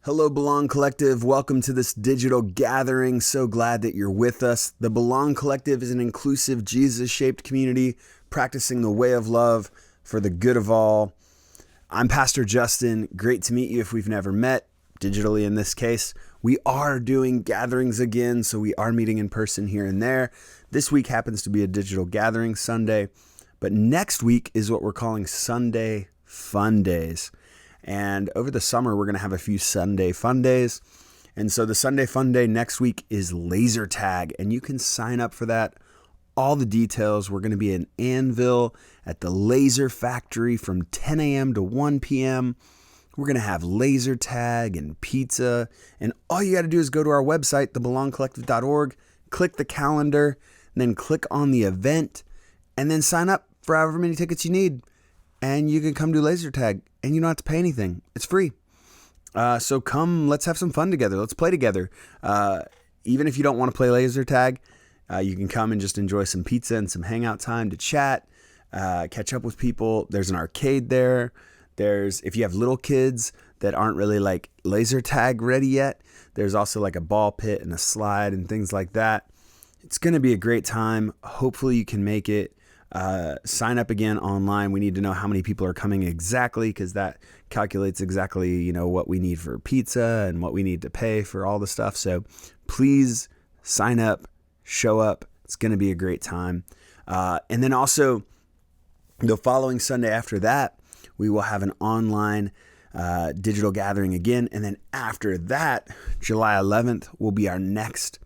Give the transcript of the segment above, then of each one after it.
Hello, Belong Collective. Welcome to this digital gathering. So glad that you're with us. The Belong Collective is an inclusive, Jesus-shaped community practicing the way of love for the good of all. I'm Pastor Justin. Great to meet you if we've never met, digitally in this case. We are doing gatherings again, so we are meeting in person here and there. This week happens to be a digital gathering Sunday, but next week is what we're calling Sunday Fun Days. And over the summer, we're going to have a few Sunday Fun Days. And so the Sunday Fun Day next week is laser tag, and you can sign up for that. All the details, we're going to be in Annville at the Laser Factory from 10 a.m. to 1 p.m. We're going to have laser tag and pizza. And all you got to do is go to our website, thebelongcollective.org, click the calendar, and then click on the event, and then sign up for however many tickets you need. And you can come do laser tag, and you don't have to pay anything. It's free. So come, let's have some fun together. Let's play together. Even if you don't want to play laser tag, you can come and just enjoy some pizza and some hangout time to chat, catch up with people. There's an arcade there. If you have little kids that aren't really like laser tag ready yet, there's also like a ball pit and a slide and things like that. It's going to be a great time. Hopefully you can make it. Sign up again online. We need to know how many people are coming exactly, because that calculates exactly, what we need for pizza and what we need to pay for all the stuff. So please sign up, show up. It's going to be a great time. And then also the following Sunday after that, we will have an online digital gathering again. And then after that, July 11th will be our next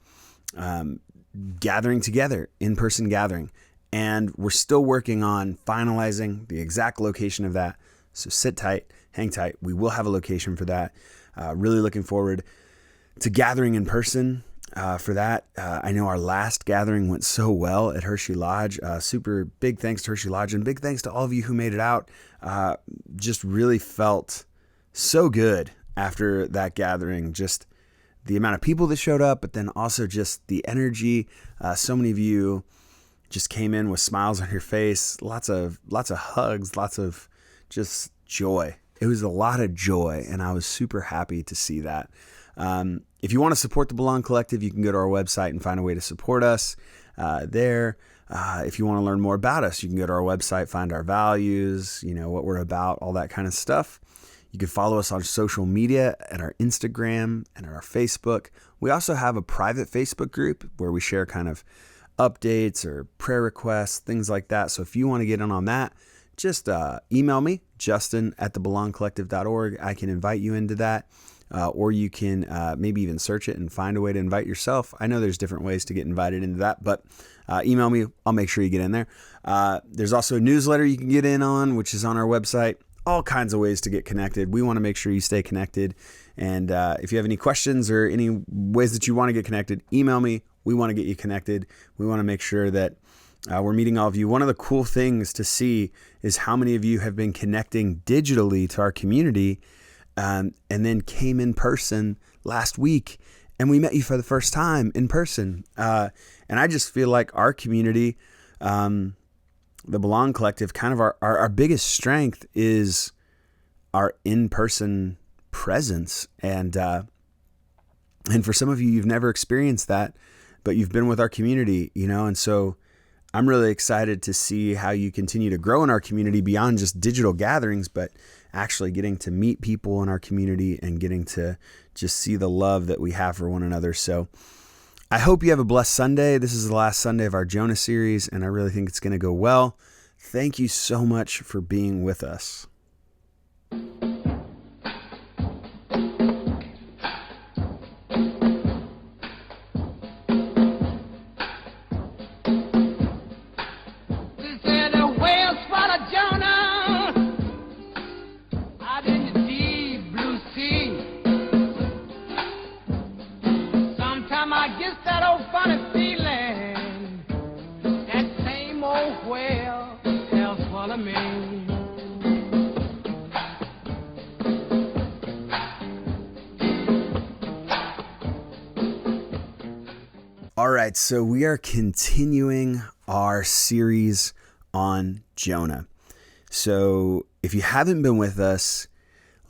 gathering together, in-person gathering. And we're still working on finalizing the exact location of that. So sit tight, hang tight. We will have a location for that. Really looking forward to gathering in person for that. I know our last gathering went so well at Hershey Lodge. Super big thanks to Hershey Lodge, and big thanks to all of you who made it out. Just really felt so good after that gathering. Just the amount of people that showed up, but then also just the energy. So many of you just came in with smiles on your face, lots of hugs, lots of just joy. It was a lot of joy, and I was super happy to see that. If you want to support the Belong Collective, you can go to our website and find a way to support us there. If you want to learn more about us, you can go to our website, find our values, what we're about, all that kind of stuff. You can follow us on social media at our Instagram and our Facebook. We also have a private Facebook group where we share kind of updates or prayer requests, things like that. So if you want to get in on that, just email me, justin@thebelongcollective.org. I can invite you into that, or you can maybe even search it and find a way to invite yourself. I know there's different ways to get invited into that, but email me. I'll make sure you get in there. There's also a newsletter you can get in on, which is on our website. All kinds of ways to get connected. We want to make sure you stay connected. And if you have any questions or any ways that you want to get connected, email me. We want to get you connected. We want to make sure that we're meeting all of you. One of the cool things to see is how many of you have been connecting digitally to our community and then came in person last week, and we met you for the first time in person. And I just feel like our community, the Belong Collective, kind of our biggest strength is our in-person presence. And for some of you, you've never experienced that, but you've been with our community, and so I'm really excited to see how you continue to grow in our community beyond just digital gatherings, but actually getting to meet people in our community and getting to just see the love that we have for one another. So I hope you have a blessed Sunday. This is the last Sunday of our Jonah Series, and I really think it's going to go well. Thank you so much for being with us. All right, so we are continuing our series on Jonah. So if you haven't been with us,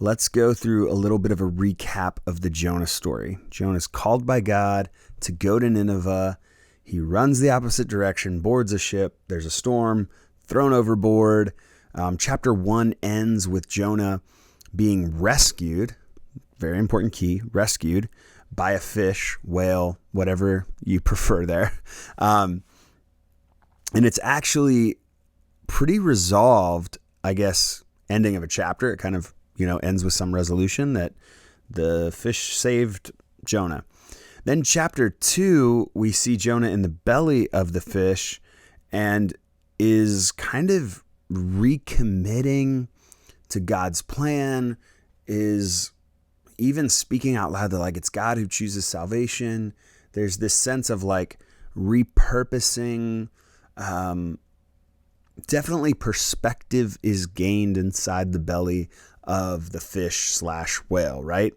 let's go through a little bit of a recap of the Jonah story. Jonah's called by God to go to Nineveh. He runs the opposite direction, boards a ship. There's a storm, thrown overboard. Chapter 1 ends with Jonah being rescued, very important key, rescued by a fish, whale, whatever you prefer there. And it's actually pretty resolved, I guess, ending of a chapter. It kind of, ends with some resolution that the fish saved Jonah. Then chapter 2, we see Jonah in the belly of the fish and is kind of recommitting to God's plan, is even speaking out loud that it's God who chooses salvation. There's this sense of repurposing. Definitely perspective is gained inside the belly of the fish/whale, right?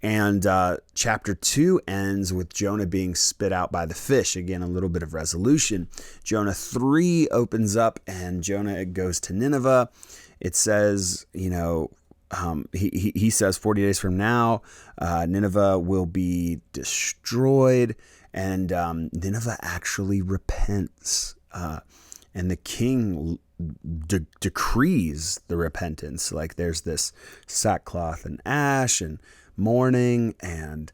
And chapter 2 ends with Jonah being spit out by the fish. Again, a little bit of resolution. Jonah 3 opens up and Jonah goes to Nineveh. It says, he says 40 days from now, Nineveh will be destroyed, and Nineveh actually repents. And the king decrees the repentance. There's this sackcloth and ash and mourning and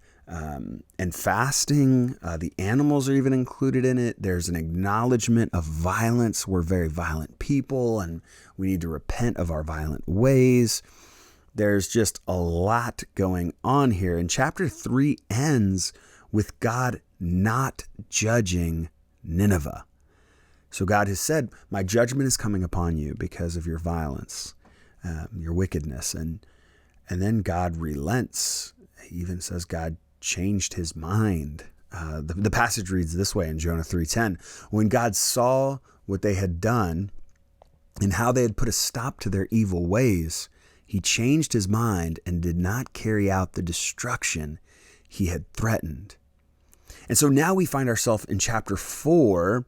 fasting. The animals are even included in it. There's an acknowledgement of violence. We're very violent people, and we need to repent of our violent ways. There's just a lot going on here. And chapter 3 ends with God not judging Nineveh. So God has said, my judgment is coming upon you because of your violence, your wickedness. And then God relents. He even says God changed his mind. The passage reads this way in Jonah 3:10. When God saw what they had done and how they had put a stop to their evil ways, he changed his mind and did not carry out the destruction he had threatened. And so now we find ourselves in chapter 4.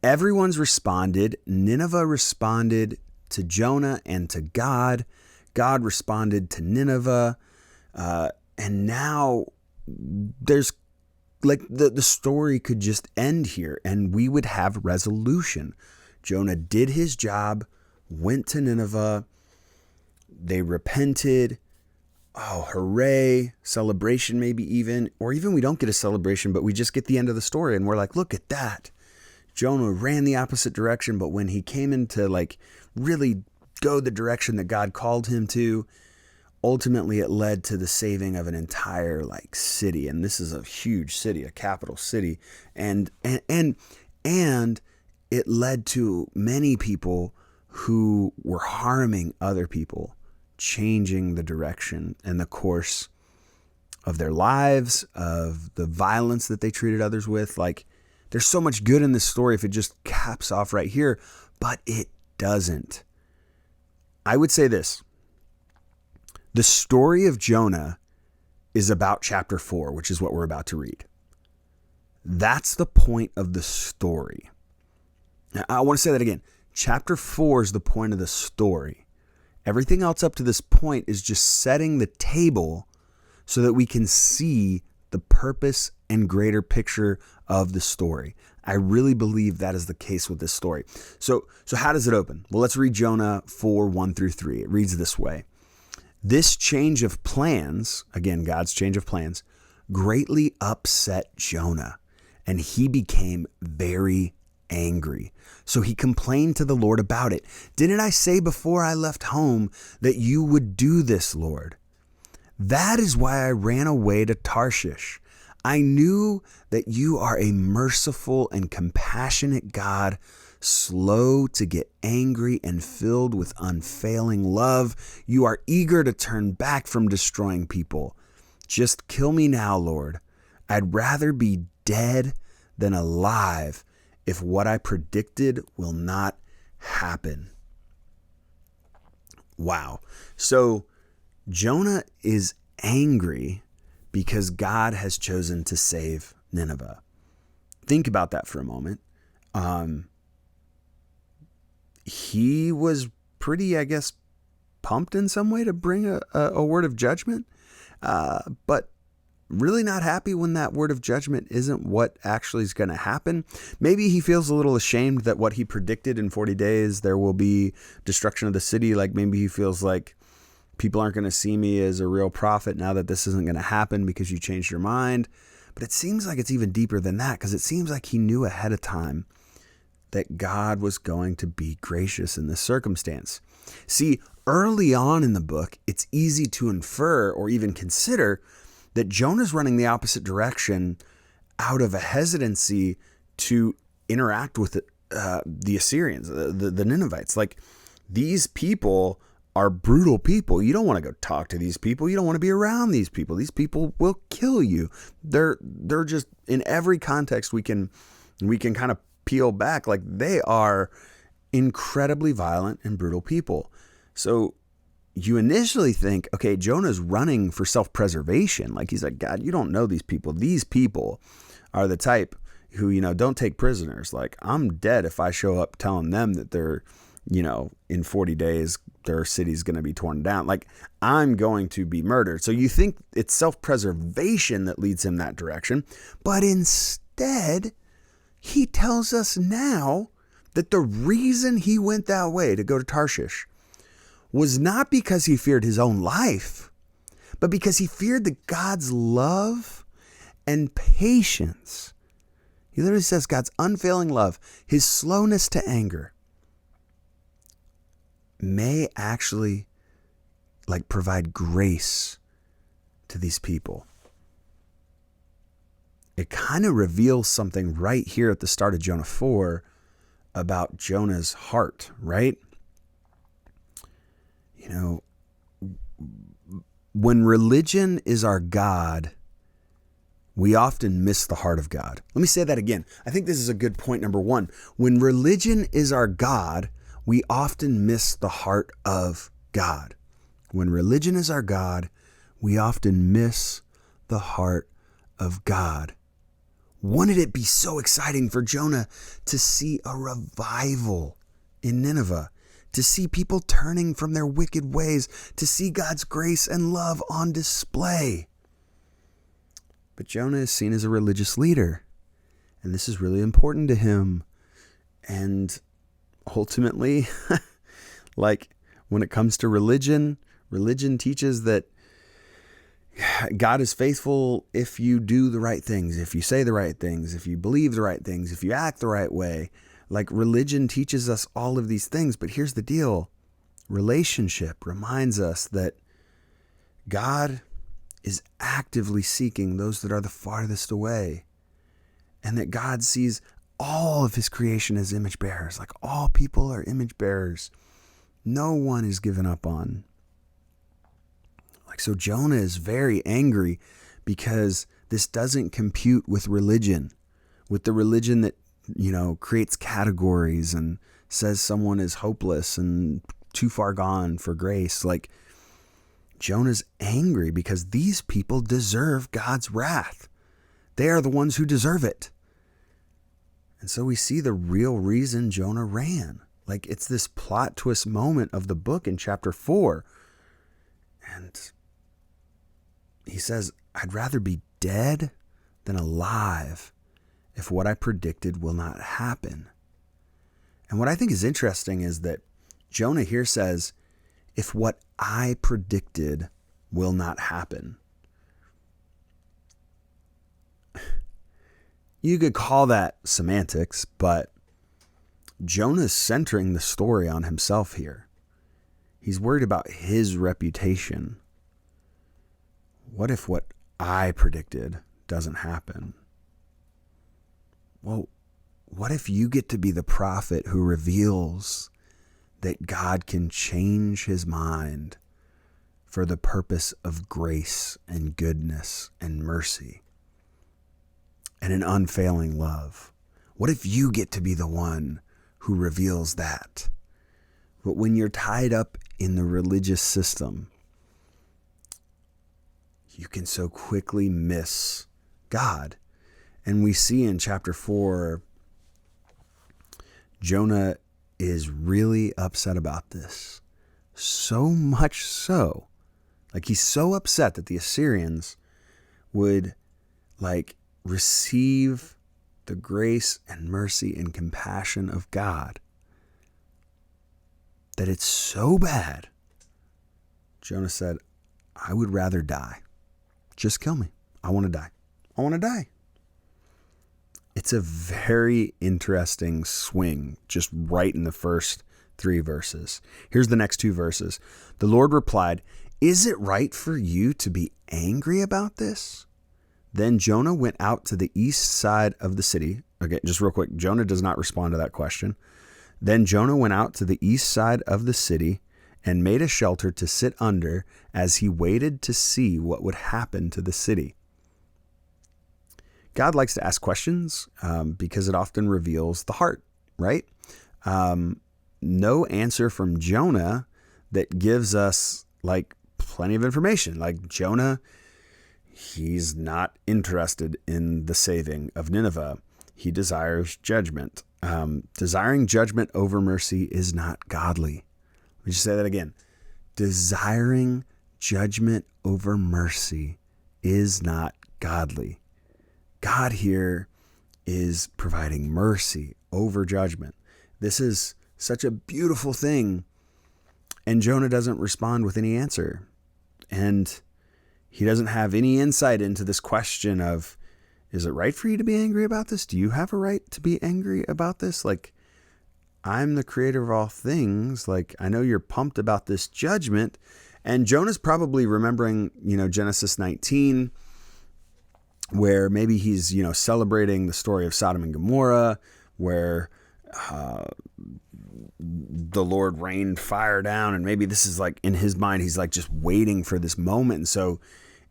Everyone's responded. Nineveh responded to Jonah and to God. God responded to Nineveh. And now there's the story could just end here and we would have resolution. Jonah did his job, went to Nineveh. They repented. Oh, hooray. Celebration maybe even. Or even we don't get a celebration, but we just get the end of the story and we're like, look at that. Jonah ran the opposite direction, but when he came in to really go the direction that God called him to, ultimately it led to the saving of an entire city. And this is a huge city, a capital city. And it led to many people who were harming other people, changing the direction and the course of their lives, of the violence that they treated others with. There's so much good in this story if it just caps off right here, but it doesn't. I would say this. The story of Jonah is about chapter 4, which is what we're about to read. That's the point of the story. Now, I want to say that again. Chapter 4 is the point of the story. Everything else up to this point is just setting the table so that we can see the purpose and greater picture of the story. I really believe that is the case with this story. So how does it open? Well, let's read Jonah 4:1-3. It reads this way. This change of plans, again, God's change of plans, greatly upset Jonah, and he became very angry. So he complained to the Lord about it. Didn't I say before I left home that you would do this, Lord? That is why I ran away to Tarshish. I knew that you are a merciful and compassionate God, slow to get angry and filled with unfailing love. You are eager to turn back from destroying people. Just kill me now, Lord. I'd rather be dead than alive if what I predicted will not happen. Wow. So Jonah is angry because God has chosen to save Nineveh. Think about that for a moment. He was pretty, pumped in some way to bring a word of judgment, but really not happy when that word of judgment isn't what actually is going to happen. Maybe he feels a little ashamed that what he predicted in 40 days, there will be destruction of the city. Like maybe he feels like people aren't going to see me as a real prophet now that this isn't going to happen because you changed your mind. But it seems like it's even deeper than that, because it seems like he knew ahead of time that God was going to be gracious in this circumstance. See, early on in the book, it's easy to infer or even consider that Jonah's running the opposite direction out of a hesitancy to interact with the Assyrians, the Ninevites. Like, these people are brutal people. You don't want to go talk to these people. You don't want to be around these people. These people will kill you. They're just, in every context we can kind of peel back, like they are incredibly violent and brutal people. So you initially think, okay, Jonah's running for self-preservation. Like he's like, God, you don't know these people. These people are the type who, don't take prisoners. Like, I'm dead if I show up telling them that they're, in 40 days, their city's going to be torn down. Like, I'm going to be murdered. So you think it's self-preservation that leads him that direction. But instead, he tells us now that the reason he went that way to go to Tarshish was not because he feared his own life, but because he feared that God's love and patience. He literally says God's unfailing love, his slowness to anger, may actually provide grace to these people. It kind of reveals something right here at the start of Jonah 4 about Jonah's heart, right? When religion is our God, we often miss the heart of God. Let me say that again. I think this is a good point, number one. When religion is our God, we often miss the heart of God. When religion is our God, we often miss the heart of God. Wouldn't it be so exciting for Jonah to see a revival in Nineveh, to see people turning from their wicked ways, to see God's grace and love on display? But Jonah is seen as a religious leader, and this is really important to him. And ultimately, when it comes to religion teaches that God is faithful if you do the right things, if you say the right things, if you believe the right things, if you act the right way. Like, religion teaches us all of these things, but here's the deal. Relationship reminds us that God is actively seeking those that are the farthest away, and that God sees all of his creation as image bearers. Like, all people are image bearers. No one is given up on. So Jonah is very angry because this doesn't compute with religion, with the religion that, creates categories and says someone is hopeless and too far gone for grace. Like, Jonah's angry because these people deserve God's wrath. They are the ones who deserve it. And so we see the real reason Jonah ran. Like, it's this plot twist moment of the book in chapter 4. And he says, I'd rather be dead than alive if what I predicted will not happen. And what I think is interesting is that Jonah here says, if what I predicted will not happen. You could call that semantics, but Jonah's centering the story on himself here. He's worried about his reputation. What if what I predicted doesn't happen? Well, what if you get to be the prophet who reveals that God can change his mind for the purpose of grace and goodness and mercy and an unfailing love? What if you get to be the one who reveals that? But when you're tied up in the religious system, you can so quickly miss God. And we see in chapter 4, Jonah is really upset about this. so much so, like he's so upset that the Assyrians would like receive the grace and mercy and compassion of God, that it's so bad. Jonah said, I would rather die. Just kill me. I want to die. I want to die. It's a very interesting swing, just right in the first 3 verses. Here's the next 2 verses. The Lord replied, is it right for you to be angry about this? Then Jonah went out to the east side of the city. Okay, just real quick. Jonah does not respond to that question. Then Jonah went out to the east side of the city and made a shelter to sit under as he waited to see what would happen to the city. God likes to ask questions because it often reveals the heart, right? No answer from Jonah that gives us like plenty of information. Like Jonah, he's not interested in the saving of Nineveh. He desires judgment. Desiring judgment over mercy is not godly. Let me just say that again. Desiring judgment over mercy is not godly. God here is providing mercy over judgment. This is such a beautiful thing. And Jonah doesn't respond with any answer. And he doesn't have any insight into this question of, is it right for you to be angry about this? Do you have a right to be angry about this? Like, I'm the creator of all things. Like, I know you're pumped about this judgment. And Jonah's probably remembering, Genesis 19, where maybe he's, celebrating the story of Sodom and Gomorrah, where the Lord rained fire down. And maybe this is like in his mind, he's like just waiting for this moment. And so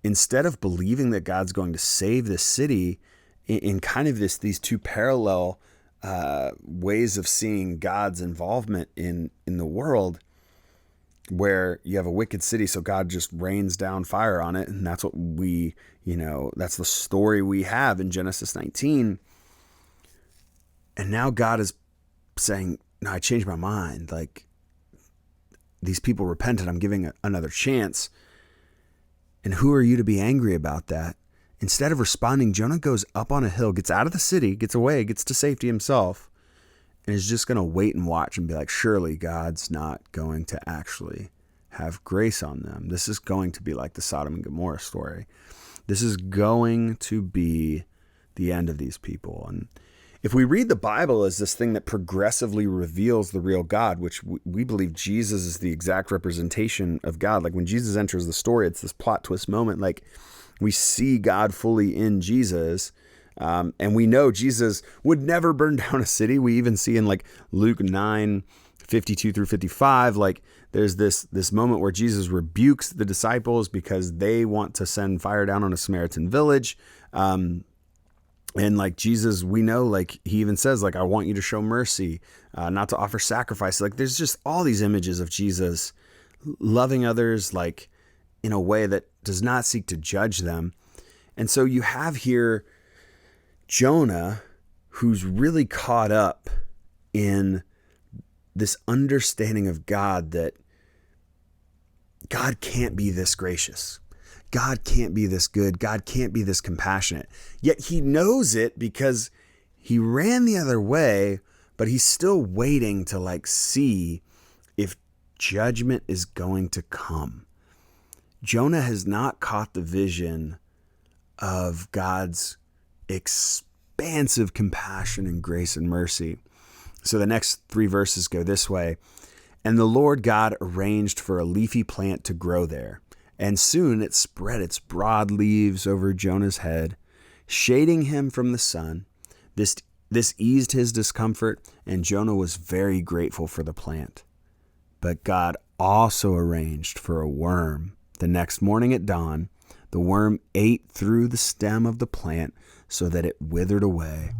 instead of believing that God's going to save this city in kind of these 2 parallel ways of seeing God's involvement in the world, where you have a wicked city, so God just rains down fire on it. And that's what we, that's the story we have in Genesis 19. And now God is saying, no, I changed my mind. Like, these people repented. I'm giving another chance. And who are you to be angry about that? Instead of responding, Jonah goes up on a hill, gets out of the city, gets away, gets to safety himself, and is just going to wait and watch and be like, surely God's not going to actually have grace on them. This is going to be like the Sodom and Gomorrah story. This is going to be the end of these people. And if we read the Bible as this thing that progressively reveals the real God, which we believe Jesus is the exact representation of God. Like when Jesus enters the story, it's this plot twist moment. Like we see God fully in Jesus. And we know Jesus would never burn down a city. We even see in like Luke 9:52 through 55, like there's this moment where Jesus rebukes the disciples because they want to send fire down on a Samaritan village. And like Jesus, we know, like he even says, like, I want you to show mercy, not to offer sacrifice. Like there's just all these images of Jesus loving others, like in a way that does not seek to judge them. And so you have here Jonah, who's really caught up in this understanding of God, that God can't be this gracious. God can't be this good. God can't be this compassionate. Yet he knows it because he ran the other way, but he's still waiting to like see if judgment is going to come. Jonah has not caught the vision of God's expansive compassion and grace and mercy. So the next 3 verses go this way. And the Lord God arranged for a leafy plant to grow there. And soon it spread its broad leaves over Jonah's head, shading him from the sun. This eased his discomfort, and Jonah was very grateful for the plant. But God also arranged for a worm. The next morning at dawn, the worm ate through the stem of the plant so that it withered away.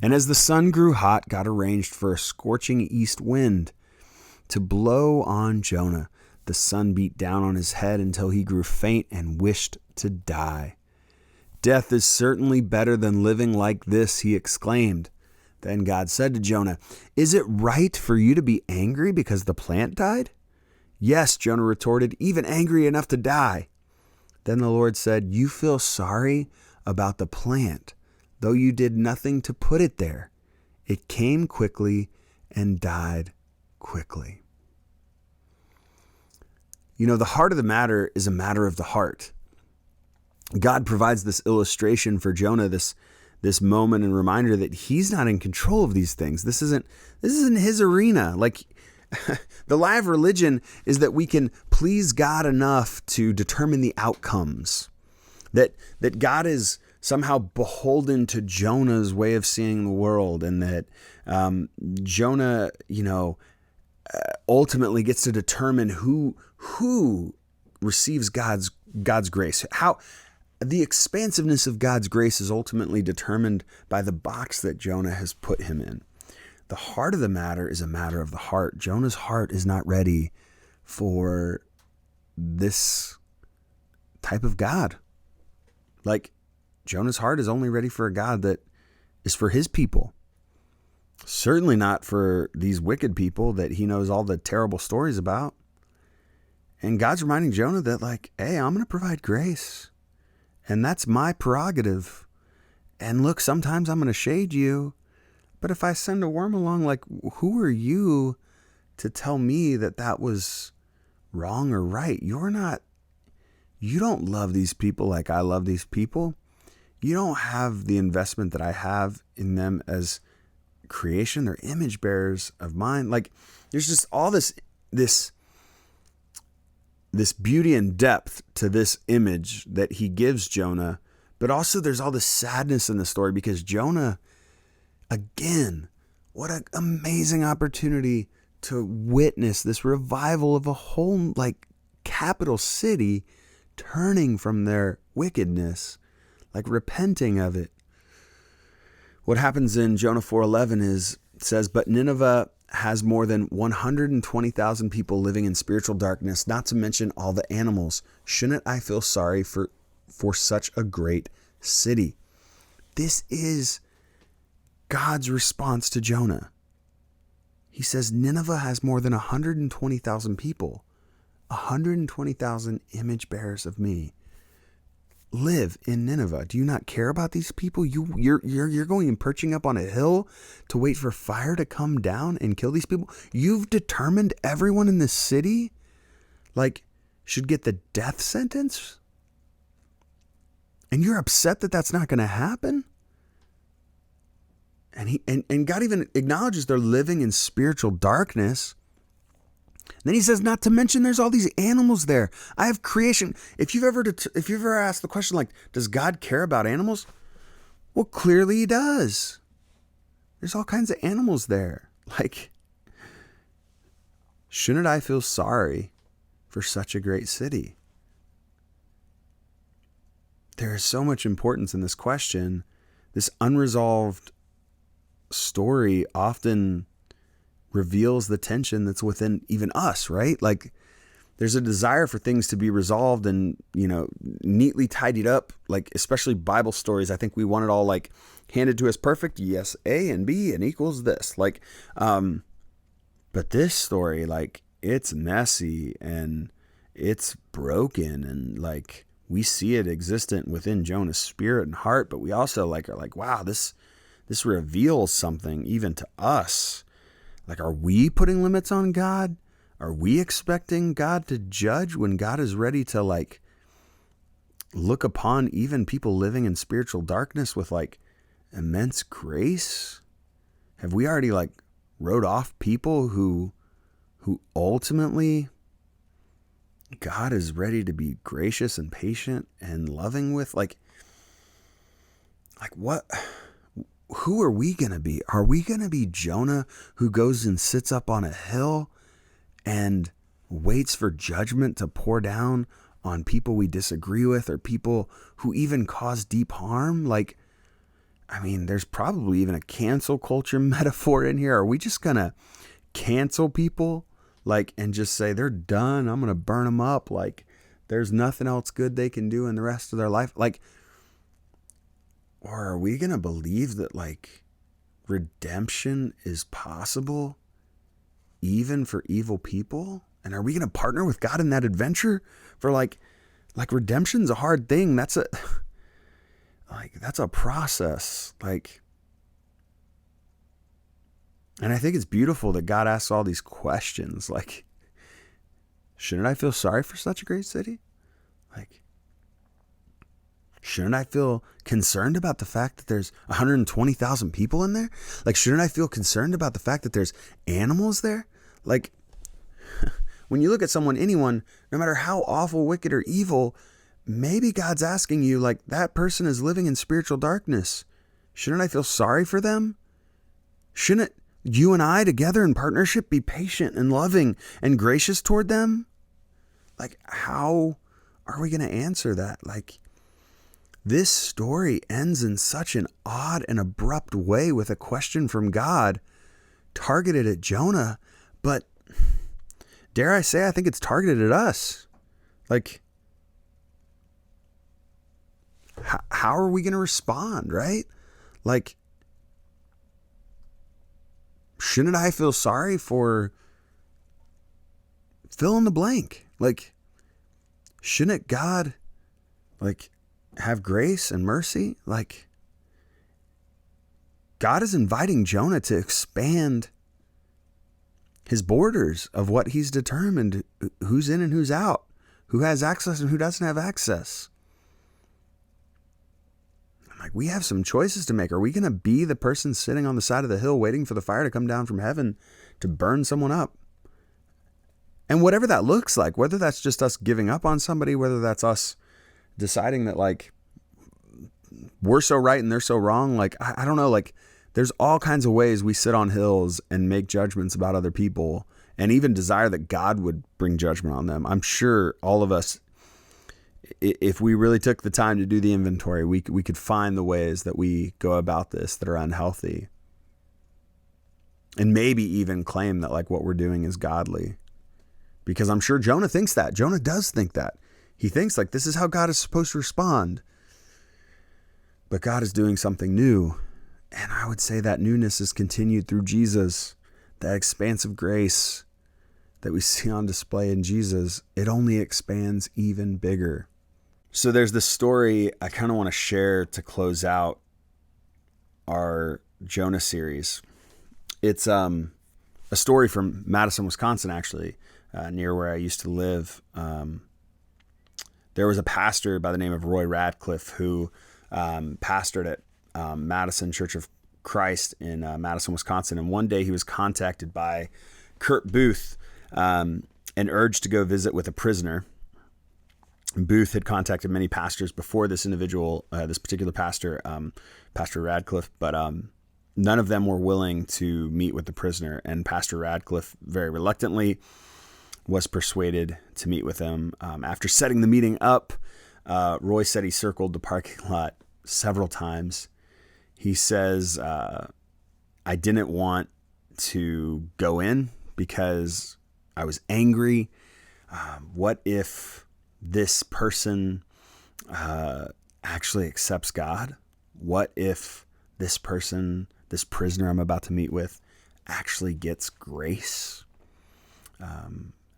And as the sun grew hot, God arranged for a scorching east wind to blow on Jonah. The sun beat down on his head until he grew faint and wished to die. Death is certainly better than living like this, he exclaimed. Then God said to Jonah, is it right for you to be angry because the plant died? Yes, Jonah retorted, even angry enough to die. Then the Lord said, you feel sorry about the plant, though you did nothing to put it there. It came quickly and died quickly. You know, the heart of the matter is a matter of the heart. God provides this illustration for Jonah, this moment and reminder that he's not in control of these things. This isn't his arena. Like the lie of religion is that we can please God enough to determine the outcomes. That God is somehow beholden to Jonah's way of seeing the world, and that Jonah, ultimately gets to determine who receives God's grace. How the expansiveness of God's grace is ultimately determined by the box that Jonah has put him in. The heart of the matter is a matter of the heart. Jonah's heart is not ready for this type of God. Like, Jonah's heart is only ready for a God that is for his people. Certainly not for these wicked people that he knows all the terrible stories about. And God's reminding Jonah that, like, hey, I'm going to provide grace. And that's my prerogative. And look, sometimes I'm going to shade you. But if I send a worm along, like, who are you to tell me that was wrong or right? You don't love these people like I love these people. You don't have the investment that I have in them as creation. They're image bearers of mine. Like, there's just all this beauty and depth to this image that he gives Jonah. But also there's all this sadness in the story because Jonah, again, what an amazing opportunity to witness this revival of a whole, like, capital city turning from their wickedness, like repenting of it. What happens in Jonah 4:11 says, but Nineveh has more than 120,000 people living in spiritual darkness, not to mention all the animals. Shouldn't I feel sorry for such a great city? This is God's response to Jonah. He says Nineveh has more than 120,000 people, 120,000 image bearers of me live in Nineveh. Do you not care about these people? You're going and perching up on a hill to wait for fire to come down and kill these people. You've determined everyone in this city, like, should get the death sentence, and you're upset that that's not going to happen. And God even acknowledges they're living in spiritual darkness. Then he says, not to mention there's all these animals there. I have creation. If you've ever asked the question, like, does God care about animals? Well, clearly he does. There's all kinds of animals there. Like, shouldn't I feel sorry for such a great city? There is so much importance in this question. This unresolved story often reveals the tension that's within even us, right? Like, there's a desire for things to be resolved and, neatly tidied up, like, especially Bible stories. I think we want it all, like, handed to us perfect. Yes, A and B and equals this. Like, but this story, like, it's messy and it's broken, and, like, we see it existent within Jonah's spirit and heart, but we also, like, are like, wow, this reveals something even to us. Like, are we putting limits on God? Are we expecting God to judge when God is ready to, like, look upon even people living in spiritual darkness with, like, immense grace? Have we already, like, wrote off people who ultimately God is ready to be gracious and patient and loving with? Like what? Who are we going to be? Are we going to be Jonah, who goes and sits up on a hill and waits for judgment to pour down on people we disagree with, or people who even cause deep harm? Like, I mean, there's probably even a cancel culture metaphor in here. Are we just going to cancel people, like, and just say they're done? I'm going to burn them up. Like, there's nothing else good they can do in the rest of their life. Like, or are we going to believe that, like, redemption is possible even for evil people? And are we going to partner with God in that adventure? For like redemption's a hard thing. That's a process. And I think it's beautiful that God asks all these questions. Like, shouldn't I feel sorry for such a great city? Like, shouldn't I feel concerned about the fact that there's 120,000 people in there? Like, shouldn't I feel concerned about the fact that there's animals there? Like, when you look at anyone, no matter how awful, wicked, or evil, maybe God's asking you, like, that person is living in spiritual darkness. Shouldn't I feel sorry for them? Shouldn't you and I together in partnership be patient and loving and gracious toward them? Like, how are we going to answer that? Like, this story ends in such an odd and abrupt way with a question from God targeted at Jonah, but dare I say, I think it's targeted at us. Like, how are we going to respond, right? Like, shouldn't I feel sorry for fill in the blank? Like, shouldn't God, like, have grace and mercy? Like, God is inviting Jonah to expand his borders of what he's determined, who's in and who's out, who has access and who doesn't have access. Like, we have some choices to make. Are we going to be the person sitting on the side of the hill waiting for the fire to come down from heaven to burn someone up? And whatever that looks like, whether that's just us giving up on somebody, whether that's us deciding that, like, we're so right and they're so wrong. Like, I don't know, like, there's all kinds of ways we sit on hills and make judgments about other people and even desire that God would bring judgment on them. I'm sure all of us, if we really took the time to do the inventory, we could find the ways that we go about this that are unhealthy, and maybe even claim that, like, what we're doing is godly, because I'm sure Jonah thinks that. Jonah does think that. He thinks, like, this is how God is supposed to respond, but God is doing something new. And I would say that newness is continued through Jesus, that expansive grace that we see on display in Jesus. It only expands even bigger. So there's this story I kind of want to share to close out our Jonah series. It's a story from Madison, Wisconsin, actually, near where I used to live. There was a pastor by the name of Roy Radcliffe who pastored at Madison Church of Christ in Madison, Wisconsin. And one day he was contacted by Kurt Booth and urged to go visit with a prisoner. Booth had contacted many pastors before this individual, this particular pastor, Pastor Radcliffe, but none of them were willing to meet with the prisoner. And Pastor Radcliffe, very reluctantly, was persuaded to meet with him. After setting the meeting up, Roy said he circled the parking lot several times. He says, I didn't want to go in because I was angry. What if this person actually accepts God? What if this person, this prisoner I'm about to meet with, actually gets grace?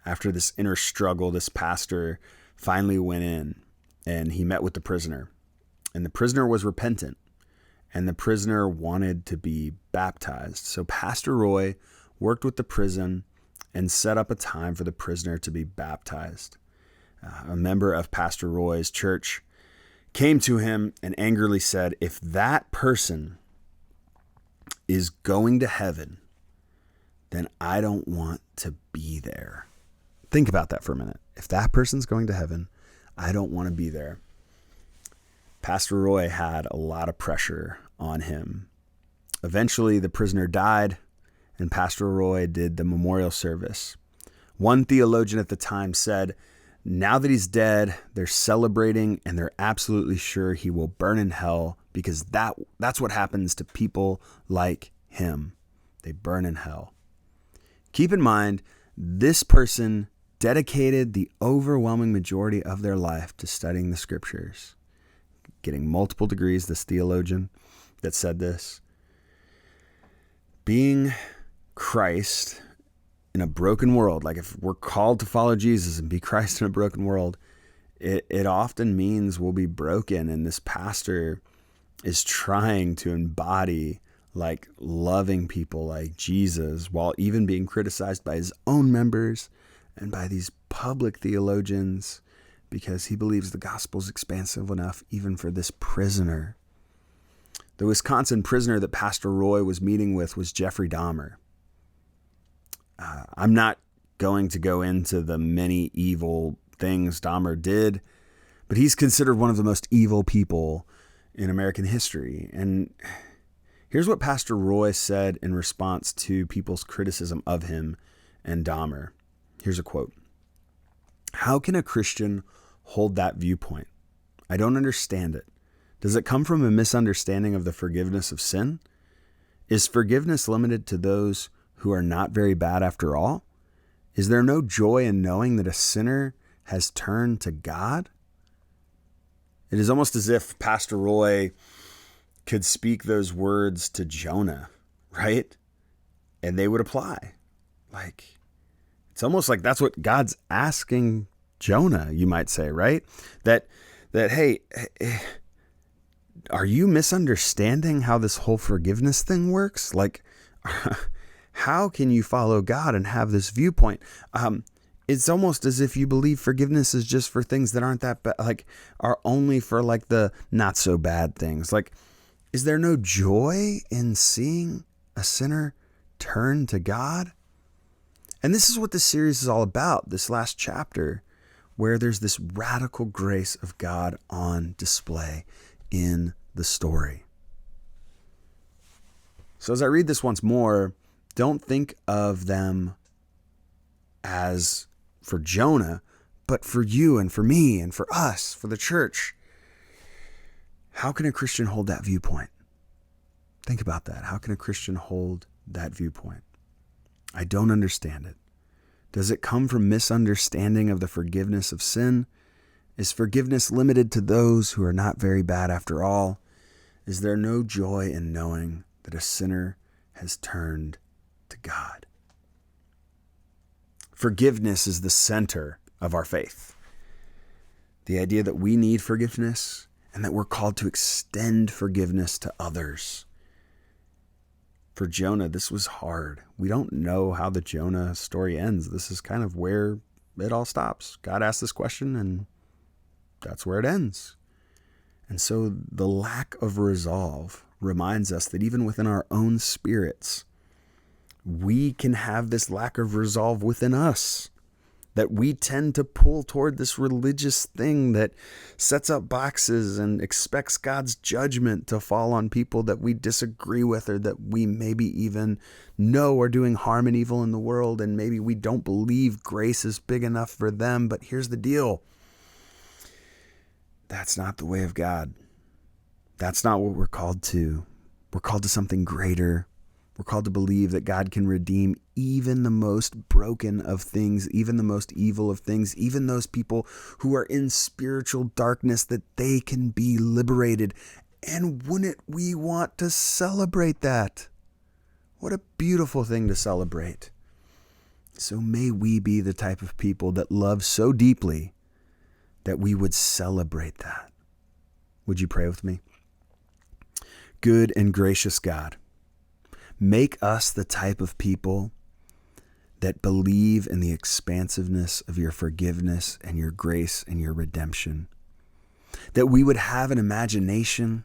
After this inner struggle, this pastor finally went in and he met with the prisoner. And the prisoner was repentant. And the prisoner wanted to be baptized. So Pastor Roy worked with the prison and set up a time for the prisoner to be baptized. A member of Pastor Roy's church came to him and angrily said, if that person is going to heaven, then I don't want to be there. Think about that for a minute. If that person's going to heaven, I don't want to be there. Pastor Roy had a lot of pressure on him. Eventually, the prisoner died, and Pastor Roy did the memorial service. One theologian at the time said, now that he's dead, they're celebrating and they're absolutely sure he will burn in hell because that's what happens to people like him. They burn in hell. Keep in mind, this person dedicated the overwhelming majority of their life to studying the scriptures, getting multiple degrees, this theologian that said this. Being Christ in a broken world, like if we're called to follow Jesus and be Christ in a broken world, it often means we'll be broken. And this pastor is trying to embody like loving people like Jesus while even being criticized by his own members and by these public theologians because he believes the gospel is expansive enough even for this prisoner. The Wisconsin prisoner that Pastor Roy was meeting with was Jeffrey Dahmer. I'm not going to go into the many evil things Dahmer did, but he's considered one of the most evil people in American history. And here's what Pastor Roy said in response to people's criticism of him and Dahmer. Here's a quote. "How can a Christian hold that viewpoint? I don't understand it. Does it come from a misunderstanding of the forgiveness of sin? Is forgiveness limited to those who are not very bad after all? Is there no joy in knowing that a sinner has turned to God?" It is almost as if Pastor Roy could speak those words to Jonah, right? And they would apply. Like, it's almost like that's what God's asking Jonah, you might say, right? That hey, are you misunderstanding how this whole forgiveness thing works? Like, how can you follow God and have this viewpoint? It's almost as if you believe forgiveness is just for things that aren't that bad, like are only for like the not so bad things. Like, is there no joy in seeing a sinner turn to God? And this is what this series is all about, this last chapter, where there's this radical grace of God on display in the story. So as I read this once more, don't think of them as for Jonah, but for you and for me and for us, for the church. How can a Christian hold that viewpoint? Think about that. How can a Christian hold that viewpoint? I don't understand it. Does it come from misunderstanding of the forgiveness of sin? Is forgiveness limited to those who are not very bad after all? Is there no joy in knowing that a sinner has turned to God? Forgiveness is the center of our faith. The idea that we need forgiveness and that we're called to extend forgiveness to others. For Jonah, this was hard. We don't know how the Jonah story ends. This is kind of where it all stops. God asked this question and that's where it ends. And so the lack of resolve reminds us that even within our own spirits, we can have this lack of resolve within us, that we tend to pull toward this religious thing that sets up boxes and expects God's judgment to fall on people that we disagree with or that we maybe even know are doing harm and evil in the world, and maybe we don't believe grace is big enough for them. But here's the deal. That's not the way of God. That's not what we're called to. We're called to something greater. We're called to believe that God can redeem even the most broken of things, even the most evil of things, even those people who are in spiritual darkness, that they can be liberated. And wouldn't we want to celebrate that? What a beautiful thing to celebrate. So may we be the type of people that love so deeply that we would celebrate that. Would you pray with me? Good and gracious God, make us the type of people that believe in the expansiveness of your forgiveness and your grace and your redemption. That we would have an imagination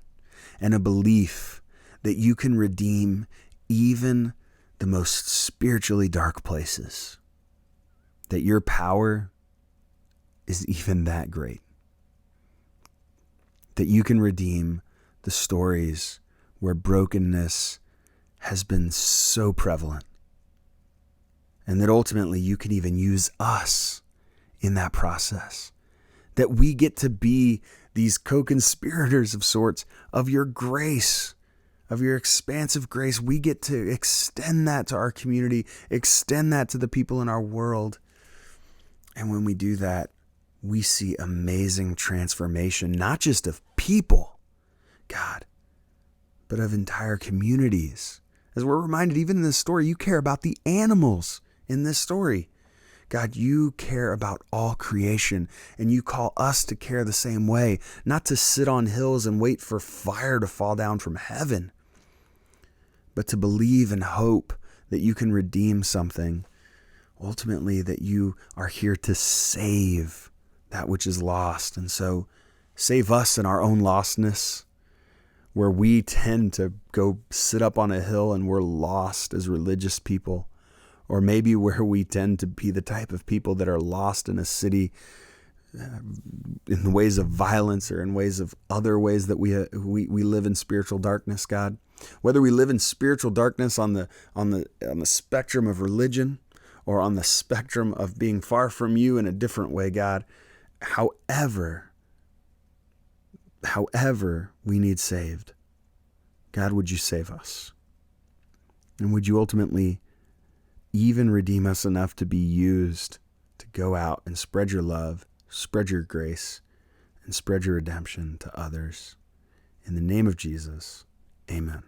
and a belief that you can redeem even the most spiritually dark places. That your power is even that great. That you can redeem the stories where brokenness has been so prevalent, and that ultimately you can even use us in that process, that we get to be these co-conspirators of sorts of your grace, of your expansive grace. We get to extend that to our community, extend that to the people in our world. And when we do that, we see amazing transformation, not just of people, God, but of entire communities. As we're reminded, even in this story, you care about the animals in this story. God, you care about all creation, and you call us to care the same way, not to sit on hills and wait for fire to fall down from heaven, but to believe and hope that you can redeem something. Ultimately, that you are here to save that which is lost. And so save us in our own lostness, where we tend to go sit up on a hill and we're lost as religious people. Or maybe where we tend to be the type of people that are lost in a city in the ways of violence or in ways of other ways that we live in spiritual darkness, God. Whether we live in spiritual darkness on the spectrum of religion or on the spectrum of being far from you in a different way, God, however we need saved, God, would you save us? And would you ultimately even redeem us enough to be used to go out and spread your love, spread your grace, and spread your redemption to others. In the name of Jesus, amen.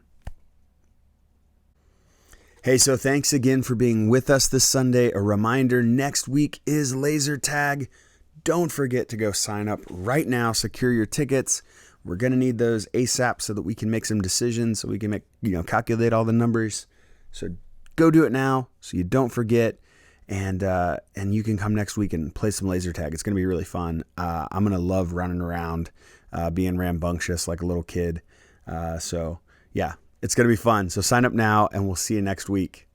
Hey, so thanks again for being with us this Sunday. A reminder, next week is laser tag. Don't forget to go sign up right now, secure your tickets. We're going to need those ASAP so that we can make some decisions, so we can calculate all the numbers. So go do it now so you don't forget, and you can come next week and play some laser tag. It's going to be really fun. I'm going to love running around, being rambunctious like a little kid. So yeah, it's going to be fun. So sign up now, and we'll see you next week.